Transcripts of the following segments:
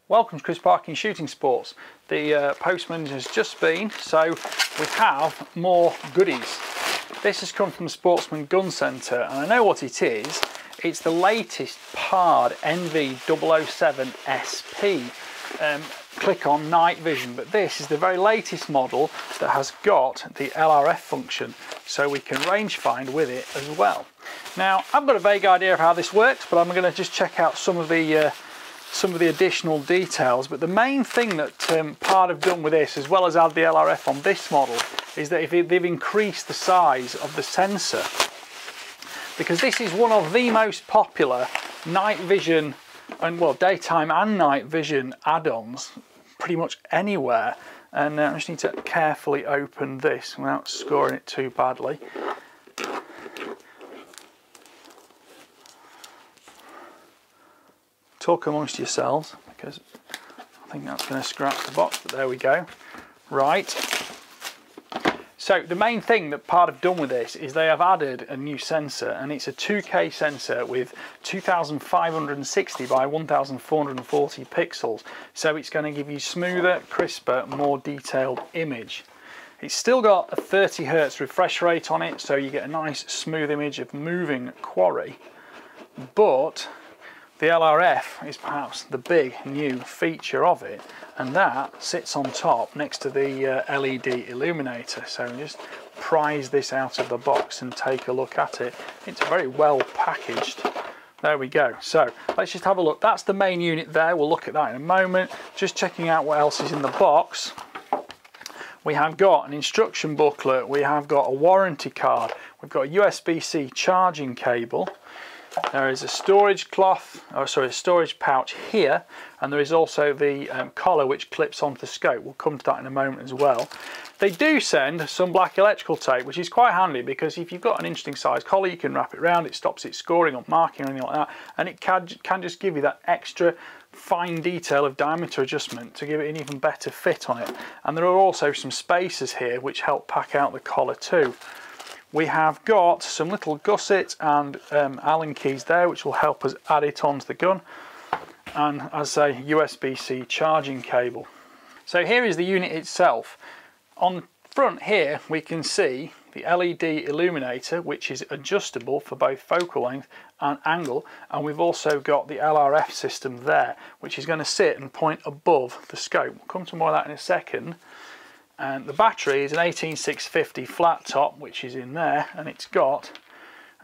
Welcome to Chris Parking Shooting Sports. The postman has just been, so we have more goodies. This has come from the Sportsman Gun Centre, and I know what it is. It's the latest PARD NV007 SP. Click on night vision, but this is the very latest model that has got the LRF function, so we can range find with it as well. Now, I've got a vague idea of how this works, but I'm going to just check out some of the additional details. But the main thing that PARD have done with this, as well as add the LRF on this model, is that they've increased the size of the sensor, because this is one of the most popular night vision and, well, daytime and night vision add-ons pretty much anywhere. And I just need to carefully open this without scoring it too badly. Talk amongst yourselves, because I think that's going to scratch the box, but there we go. Right, so the main thing that PARD have done with this is they have added a new sensor, and it's a 2K sensor with 2560 by 1440 pixels, so it's going to give you smoother, crisper, more detailed image. It's still got a 30 Hz refresh rate on it, so you get a nice smooth image of moving quarry, but the LRF is perhaps the big new feature of it, and that sits on top next to the LED illuminator. So just prise this out of the box and take a look at it. It's very well packaged. There we go. So let's just have a look. That's the main unit there. We'll look at that in a moment. Just checking out what else is in the box. We have got an instruction booklet. We have got a warranty card. We've got a USB-C charging cable. There is a storage pouch here, and there is also the collar which clips onto the scope. We'll come to that in a moment as well. They do send some black electrical tape, which is quite handy, because if you've got an interesting size collar, you can wrap it around. It stops it scoring or marking or anything like that, and it can just give you that extra fine detail of diameter adjustment to give it an even better fit on it. And there are also some spacers here which help pack out the collar too. We have got some little gussets and Allen keys there, which will help us add it onto the gun, and as I say, USB-C charging cable. So here is the unit itself. On front here we can see the LED illuminator, which is adjustable for both focal length and angle, and we've also got the LRF system there, which is going to sit and point above the scope. We'll come to more of that in a second. And the battery is an 18650 flat top, which is in there, and it's got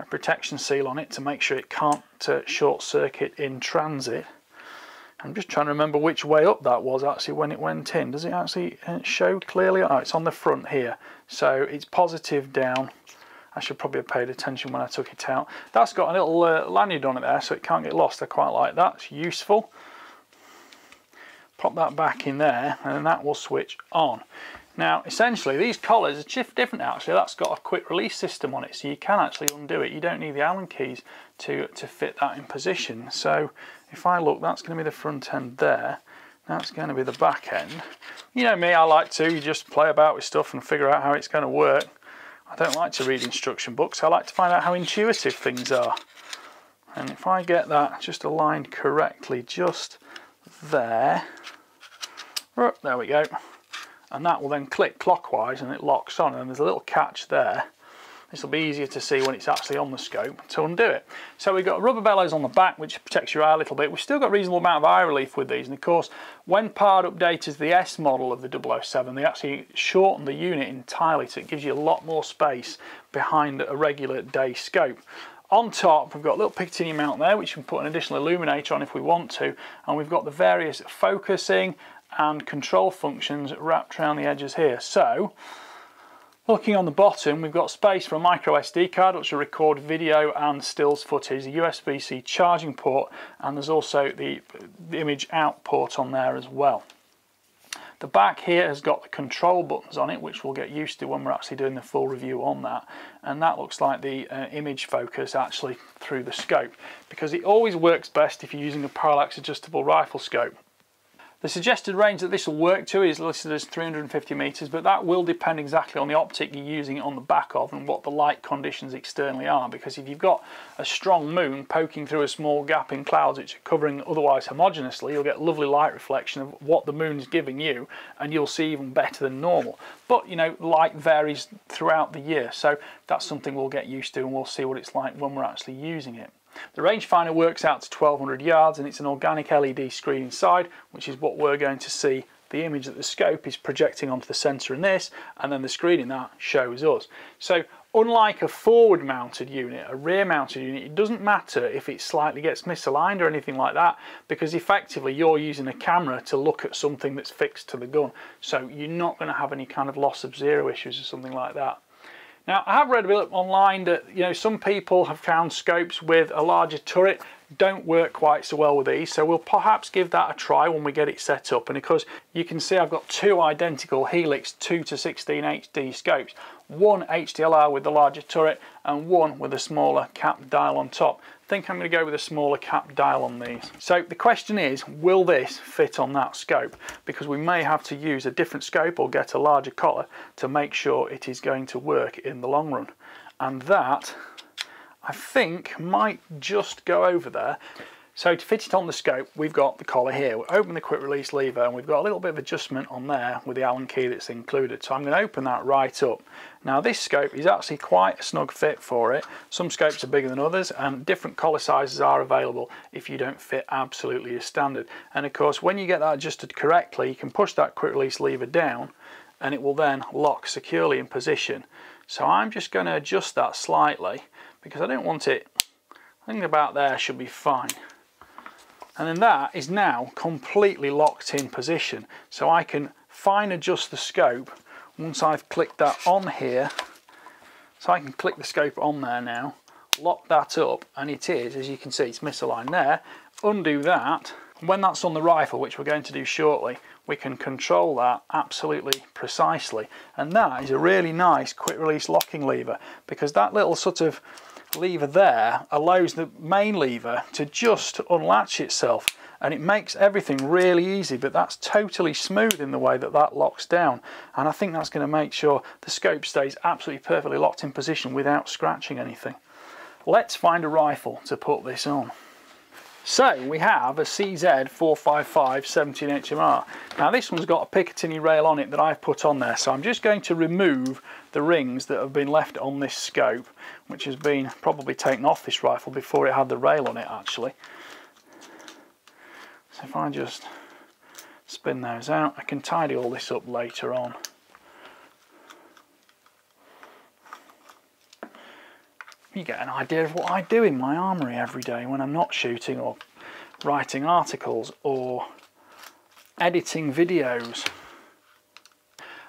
a protection seal on it to make sure it can't short circuit in transit. I'm just trying to remember which way up that was actually when it went in. Does it actually show clearly? Oh, it's on the front here, so it's positive down. I should probably have paid attention when I took it out. That's got a little lanyard on it there, so it can't get lost. I quite like that, it's useful. Pop that back in there, and then that will switch on. Now, essentially, these collars are different actually. That's got a quick release system on it, so you can actually undo it. You don't need the Allen keys to fit that in position. So if I look, that's going to be the front end there. That's going to be the back end. You know me, I like to just play about with stuff and figure out how it's going to work. I don't like to read instruction books. I like to find out how intuitive things are. And if I get that just aligned correctly, just there. There we go. And that will then click clockwise and it locks on, and there's a little catch there. This will be easier to see when it's actually on the scope to undo it. So we've got rubber bellows on the back, which protects your eye a little bit. We've still got a reasonable amount of eye relief with these, and of course when PARD updated the S model of the 007, they actually shortened the unit entirely, so it gives you a lot more space behind a regular day scope. On top, we've got a little Picatinny mount there, which we can put an additional illuminator on if we want to, and we've got the various focusing and control functions wrapped around the edges here. So looking on the bottom, we've got space for a micro SD card which will record video and stills footage, a USB-C charging port, and there's also the image out port on there as well. The back here has got the control buttons on it, which we'll get used to when we're actually doing the full review on that, and that looks like the image focus actually through the scope, because it always works best if you're using a parallax adjustable rifle scope. The suggested range that this will work to is listed as 350 metres, but that will depend exactly on the optic you're using it on the back of and what the light conditions externally are, because if you've got a strong moon poking through a small gap in clouds which are covering otherwise homogeneously, you'll get lovely light reflection of what the moon is giving you, and you'll see even better than normal. But you know, light varies throughout the year, so that's something we'll get used to, and we'll see what it's like when we're actually using it. The rangefinder works out to 1200 yards, and it's an organic LED screen inside, which is what we're going to see the image that the scope is projecting onto the sensor in this, and then the screen in that shows us. So unlike a forward mounted unit, a rear mounted unit, it doesn't matter if it slightly gets misaligned or anything like that, because effectively you're using a camera to look at something that's fixed to the gun. So you're not going to have any kind of loss of zero issues or something like that. Now, I have read a bit online that, you know, some people have found scopes with a larger turret don't work quite so well with these, so we'll perhaps give that a try when we get it set up. And because you can see I've got two identical Helix 2:16 HD scopes, one HDLR with the larger turret and one with a smaller cap dial on top. I think I'm going to go with a smaller cap dial on these. So the question is, will this fit on that scope? Because we may have to use a different scope or get a larger collar to make sure it is going to work in the long run. And that, I think, might just go over there. So to fit it on the scope, we've got the collar here. We'll open the quick release lever, and we've got a little bit of adjustment on there with the Allen key that's included. So I'm going to open that right up. Now this scope is actually quite a snug fit for it. Some scopes are bigger than others, and different collar sizes are available if you don't fit absolutely as standard. And of course, when you get that adjusted correctly, you can push that quick release lever down and it will then lock securely in position. So I'm just going to adjust that slightly because I don't want it, I think about there should be fine. And then that is now completely locked in position. So I can fine adjust the scope once I've clicked that on here. So I can click the scope on there now, lock that up, and it is, as you can see, it's misaligned there. Undo that. When that's on the rifle, which we're going to do shortly, we can control that absolutely precisely. And that is a really nice quick release locking lever, because that little sort of lever there allows the main lever to just unlatch itself, and it makes everything really easy. But that's totally smooth in the way that that locks down, and I think that's going to make sure the scope stays absolutely perfectly locked in position without scratching anything. Let's find a rifle to put this on. So we have a CZ 455 17 HMR. Now this one's got a Picatinny rail on it that I've put on there, so I'm just going to remove the rings that have been left on this scope, which has been probably taken off this rifle before it had the rail on it actually. So if I just spin those out, I can tidy all this up later on. You get an idea of what I do in my armoury every day when I'm not shooting or writing articles or editing videos.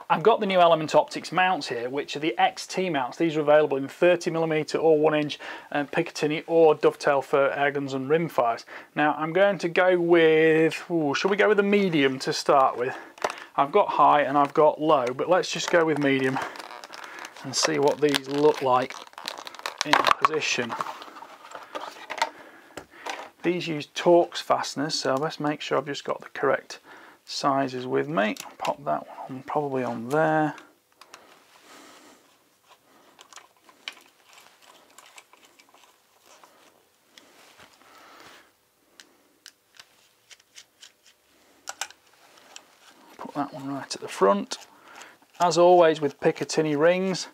I've got the new Element Optics mounts here, which are the XT mounts. These are available in 30mm or 1-inch Picatinny or Dovetail for airguns and rimfires. Now I'm going to go with, shall we go with a medium to start with? I've got high and I've got low, but let's just go with medium and see what these look like in position. These use Torx fasteners, so I best make sure I've just got the correct sizes with me. Pop that one on, probably on there. Put that one right at the front. As always with Picatinny rings,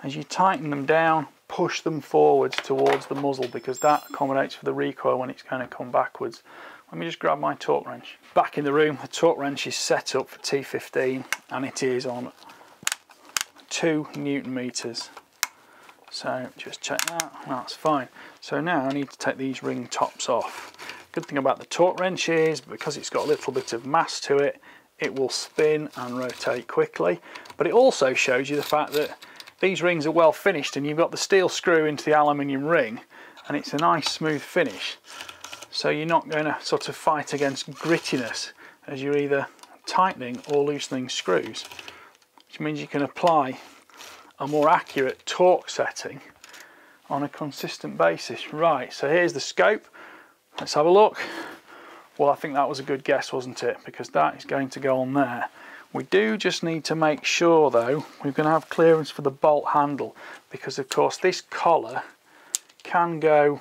as you tighten them down, push them forwards towards the muzzle, because that accommodates for the recoil when it's going to come backwards. Let me just grab my torque wrench. Back in the room, the torque wrench is set up for T15 and it is on 2 Newton meters. So just check that, that's fine. So now I need to take these ring tops off. Good thing about the torque wrench is, because it's got a little bit of mass to it, it will spin and rotate quickly. But it also shows you the fact that these rings are well finished, and you've got the steel screw into the aluminium ring, and it's a nice smooth finish. So you're not going to sort of fight against grittiness as you're either tightening or loosening screws, which means you can apply a more accurate torque setting on a consistent basis. Right, so here's the scope. Let's have a look. Well, I think that was a good guess, wasn't it? Because that is going to go on there. We do just need to make sure though we're going to have clearance for the bolt handle, because of course this collar can go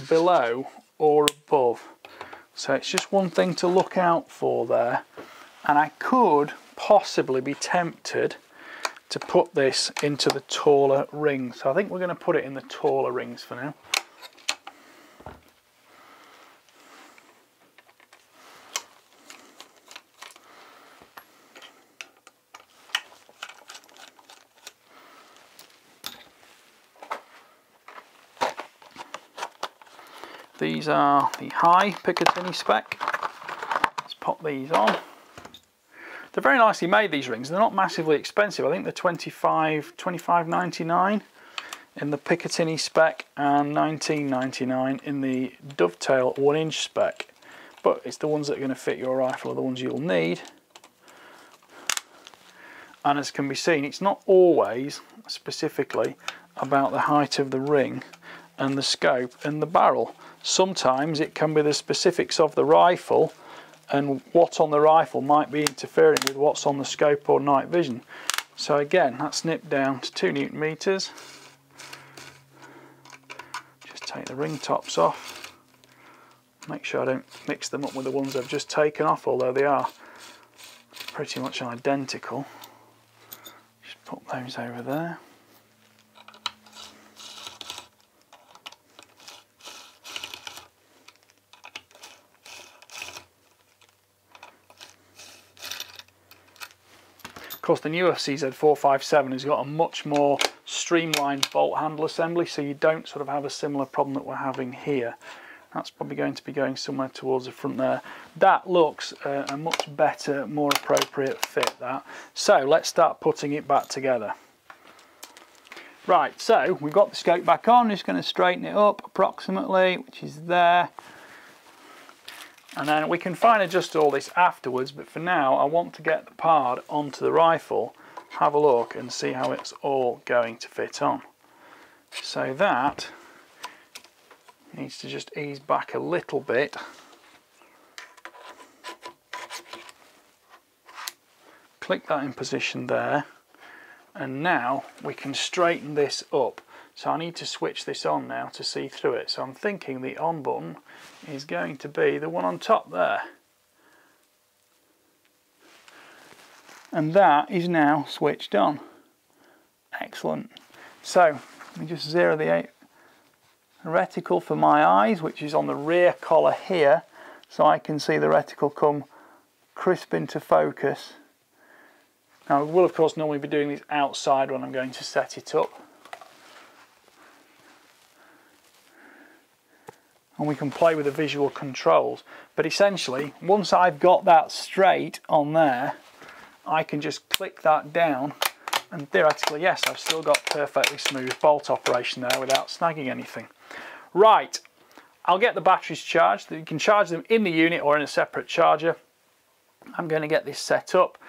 below or above. So it's just one thing to look out for there. And I could possibly be tempted to put this into the taller rings. So I think we're going to put it in the taller rings for now. These are the high Picatinny spec. Let's pop these on. They're very nicely made, these rings. They're not massively expensive. I think they're $25.99 in the Picatinny spec and $19.99 in the Dovetail 1-inch spec. But it's the ones that are going to fit your rifle are the ones you'll need. And as can be seen, it's not always specifically about the height of the ring and the scope and the barrel. Sometimes it can be the specifics of the rifle and what on the rifle might be interfering with what's on the scope or night vision. So again, that's nipped down to 2 Newton meters. Just take the ring tops off. Make sure I don't mix them up with the ones I've just taken off, although they are pretty much identical. Just put those over there. Of course, the newer CZ457 has got a much more streamlined bolt handle assembly, so you don't sort of have a similar problem that we're having here. That's probably going to be going somewhere towards the front there. That looks a much better, more appropriate fit, that. So let's start putting it back together. Right, so we've got the scope back on. Just going to straighten it up approximately, which is there. And then we can fine adjust all this afterwards, but for now I want to get the pard onto the rifle, have a look and see how it's all going to fit on. So that needs to just ease back a little bit. Click that in position there, and now we can straighten this up. So I need to switch this on now to see through it. So I'm thinking the on button is going to be the one on top there. And that is now switched on. Excellent. So let me just zero the reticle for my eyes, which is on the rear collar here, so I can see the reticle come crisp into focus. Now I will of course normally be doing this outside when I'm going to set it up. And we can play with the visual controls, but essentially once I've got that straight on there, I can just click that down and theoretically, yes, I've still got perfectly smooth bolt operation there without snagging anything. Right, I'll get the batteries charged. You can charge them in the unit or in a separate charger. I'm going to get this set up.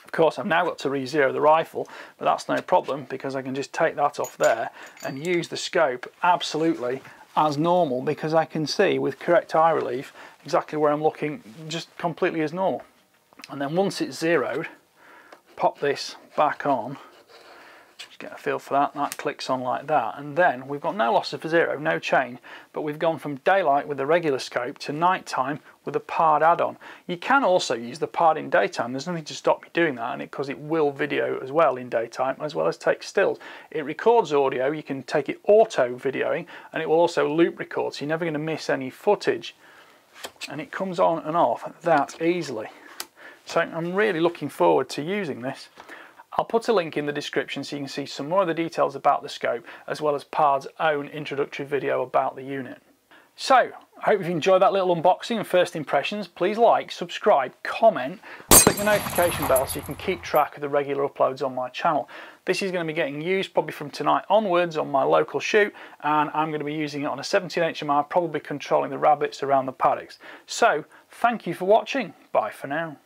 Of course, I've now got to re-zero the rifle, but that's no problem because I can just take that off there and use the scope absolutely as normal, because I can see with correct eye relief exactly where I'm looking, just completely as normal. And then once it's zeroed, pop this back on, just get a feel for that, and that clicks on like that, and then we've got no loss of zero, no change, but we've gone from daylight with the regular scope to nighttime with a pard add-on. You can also use the pard in daytime. There's nothing to stop you doing that, and because it will video as well in daytime, as well as take stills. It records audio. You can take it auto videoing, and it will also loop record, so you're never going to miss any footage, and it comes on and off that easily. So I'm really looking forward to using this. I'll put a link in the description so you can see some more of the details about the scope, as well as Pard's own introductory video about the unit. So, I hope you've enjoyed that little unboxing and first impressions. Please like, subscribe, comment, and click the notification bell so you can keep track of the regular uploads on my channel. This is going to be getting used probably from tonight onwards on my local shoot, and I'm going to be using it on a 17 HMR, probably controlling the rabbits around the paddocks. So, thank you for watching. Bye for now.